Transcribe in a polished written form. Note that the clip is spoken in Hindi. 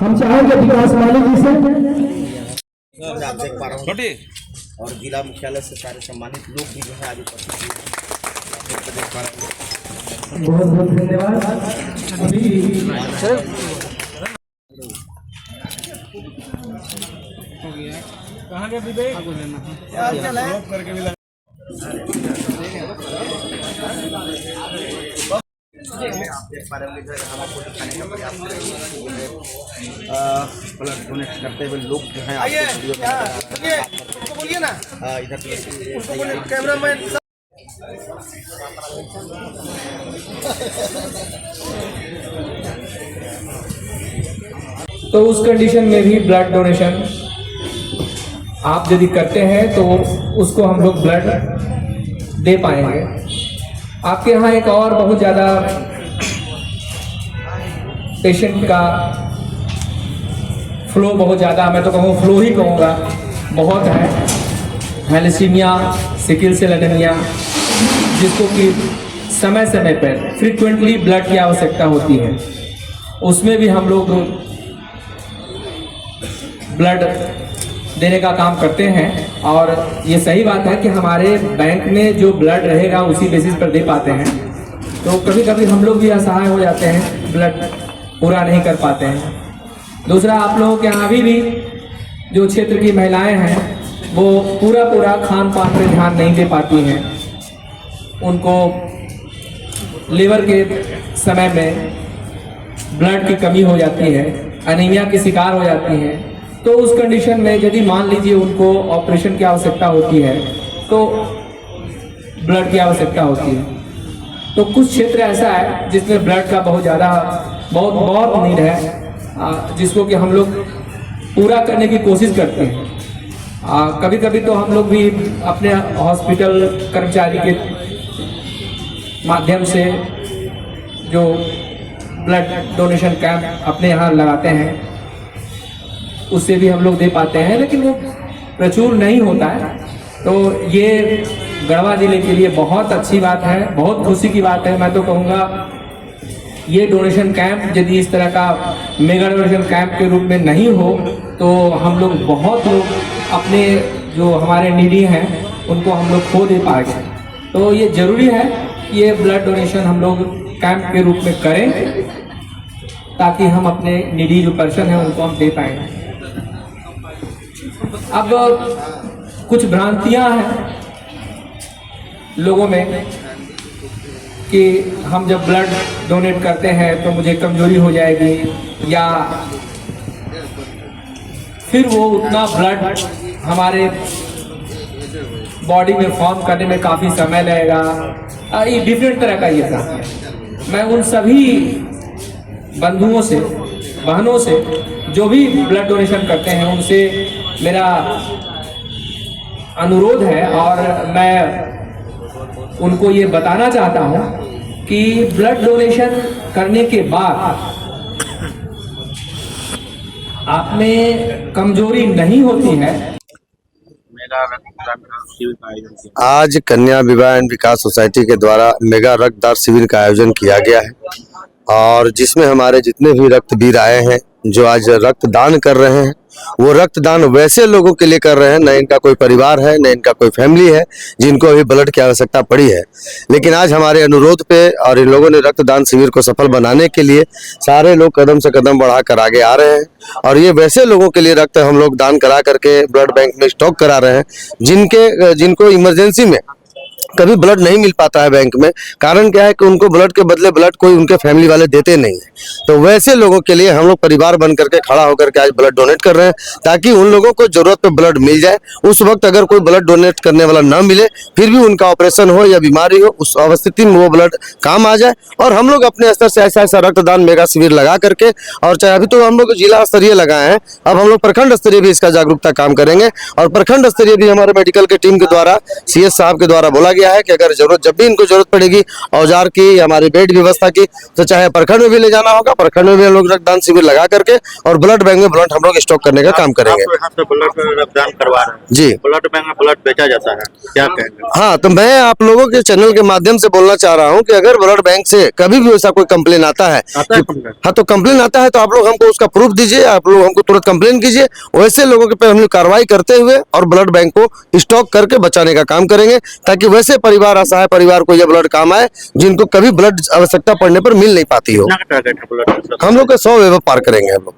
हम चाहेंगे विकास माली जी से आप देख पा रहा हूँ और जिला मुख्यालय से सारे सम्मानित लोग भी जो है आज उपस्थित हुए देख पा रहे हैं। बहुत बहुत धन्यवाद। कहाँ गया विवेक? आप देख पा रहे हैं इधर हम आपको दिखाने का प्रयास करेंगे। ब्लड डोनेट करते हुए लोग जो हैं बोलिए ना इधर कैमरामैन। तो उस कंडीशन में भी ब्लड डोनेशन आप यदि करते हैं तो उसको हम लोग ब्लड दे पाएंगे। आपके यहाँ एक और बहुत ज़्यादा पेशेंट का फ्लो बहुत ज़्यादा, मैं तो कहूँ फ्लो ही कहूँगा, बहुत है, थैलेसीमिया, सिकल सेल एनीमिया, जिसको कि समय समय पर फ्रीक्वेंटली ब्लड की आवश्यकता होती है। उसमें भी हम लोग ब्लड देने का काम करते हैं और ये सही बात है कि हमारे बैंक में जो ब्लड रहेगा उसी बेसिस पर दे पाते हैं। तो कभी कभी हम लोग भी असहाय हो जाते हैं, ब्लड पूरा नहीं कर पाते हैं। दूसरा, आप लोगों के यहाँ अभी भी जो क्षेत्र की महिलाएं हैं वो पूरा खान पान पर ध्यान नहीं दे पाती हैं। उनको लीवर के समय में ब्लड की कमी हो जाती है, एनीमिया की शिकार हो जाती हैं। तो उस कंडीशन में यदि मान लीजिए उनको ऑपरेशन की आवश्यकता होती है तो ब्लड की आवश्यकता होती है। तो कुछ क्षेत्र ऐसा है जिसमें ब्लड का बहुत नीड है, जिसको कि हम लोग पूरा करने की कोशिश करते हैं। कभी कभी तो हम लोग भी अपने हॉस्पिटल कर्मचारी के माध्यम से जो ब्लड डोनेशन कैंप अपने यहाँ लगाते हैं उससे भी हम लोग दे पाते हैं, लेकिन वो प्रचुर नहीं होता है। तो ये गढ़वा जिले के लिए बहुत अच्छी बात है, बहुत खुशी की बात है। मैं तो कहूँगा ये डोनेशन कैंप यदि इस तरह का मेगा डोनेशन कैंप के रूप में नहीं हो तो हम लोग बहुत लोग अपने जो हमारे नीडी हैं उनको हम लोग खो दे पाएंगे। तो ये ज़रूरी है कि ये ब्लड डोनेशन हम लोग कैंप के रूप में करें ताकि हम अपने नीडी जो पर्सन है उनको हम दे पाएंगे। अब कुछ भ्रांतियां हैं लोगों में कि हम जब ब्लड डोनेट करते हैं तो मुझे कमजोरी हो जाएगी या फिर वो उतना ब्लड हमारे बॉडी में फॉर्म करने में काफ़ी समय लगेगा। ये डिफरेंट तरह का ये था। मैं उन सभी बंधुओं से, बहनों से जो भी ब्लड डोनेशन करते हैं उनसे मेरा अनुरोध है और मैं उनको ये बताना चाहता हूँ कि ब्लड डोनेशन करने के बाद आप में कमजोरी नहीं होती है। आज कन्या विवाह एवं विकास सोसाइटी के द्वारा मेगा रक्तदान शिविर का आयोजन किया गया है और जिसमें हमारे जितने भी रक्तवीर आए हैं जो आज रक्तदान कर रहे हैं वो रक्तदान वैसे लोगों के लिए कर रहे हैं, न इनका कोई परिवार है न इनका कोई फैमिली है जिनको अभी ब्लड की आवश्यकता पड़ी है। लेकिन आज हमारे अनुरोध पे और इन लोगों ने रक्तदान शिविर को सफल बनाने के लिए सारे लोग कदम से कदम बढ़ाकर आगे आ रहे हैं और ये वैसे लोगों के लिए रक्त हम लोग दान करा करके ब्लड बैंक में स्टॉक करा रहे हैं जिनको इमरजेंसी में कभी ब्लड नहीं मिल पाता है बैंक में। कारण क्या है कि उनको ब्लड के बदले ब्लड कोई उनके फैमिली वाले देते नहीं है। तो वैसे लोगों के लिए हम लोग परिवार बन करके खड़ा होकर के आज ब्लड डोनेट कर रहे हैं ताकि उन लोगों को जरूरत पे ब्लड मिल जाए। उस वक्त अगर कोई ब्लड डोनेट करने वाला ना मिले फिर भी उनका ऑपरेशन हो या बीमारी हो उस अवस्थिति में वो ब्लड काम आ जाए और हम लोग अपने स्तर से ऐसा रक्तदान मेगा शिविर लगा करके और चाहे अभी तो हम लोग जिला स्तरीय लगाए हैं, अब हम लोग प्रखंड स्तरीय भी इसका जागरूकता काम करेंगे और प्रखंड स्तरीय भी हमारे मेडिकल के टीम के द्वारा CS साहब के द्वारा बोला गया गया है कि अगर जरूरत जब भी इनको जरूरत पड़ेगी औजार की, हमारी बेड व्यवस्था की, तो चाहे प्रखंड में भी ले जाना होगा, प्रखंड में भी हम लोग रक्तदान शिविर लगा करके और ब्लड बैंक में ब्लड हम लोग स्टॉक करने का काम करेंगे। आप यहाँ से ब्लड रक्तदान करवा रहे हैं, जी ब्लड बैंक में ब्लड बेचा जाता है, क्या कहेंगे? हाँ, तो मैं आप लोगों के चैनल के माध्यम से बोलना चाह रहा हूँ कि अगर ब्लड बैंक से कभी भी ऐसा कोई कंप्लेन आता है हाँ, तो कंप्लेन आता है तो आप लोग हमको उसका प्रूफ दीजिए, आप लोग हमको तुरंत कंप्लेन कीजिए। वैसे लोगों के पे हम लोग कार्रवाई करते हुए और ब्लड बैंक को स्टॉक करके बचाने का काम करेंगे, ताकि वैसे परिवार, असहाय परिवार को यह ब्लड काम आए जिनको कभी ब्लड आवश्यकता पड़ने पर मिल नहीं पाती हो। कितना का टारगेट है ब्लड? हम लोग का 100 वेव पार करेंगे हम लोग।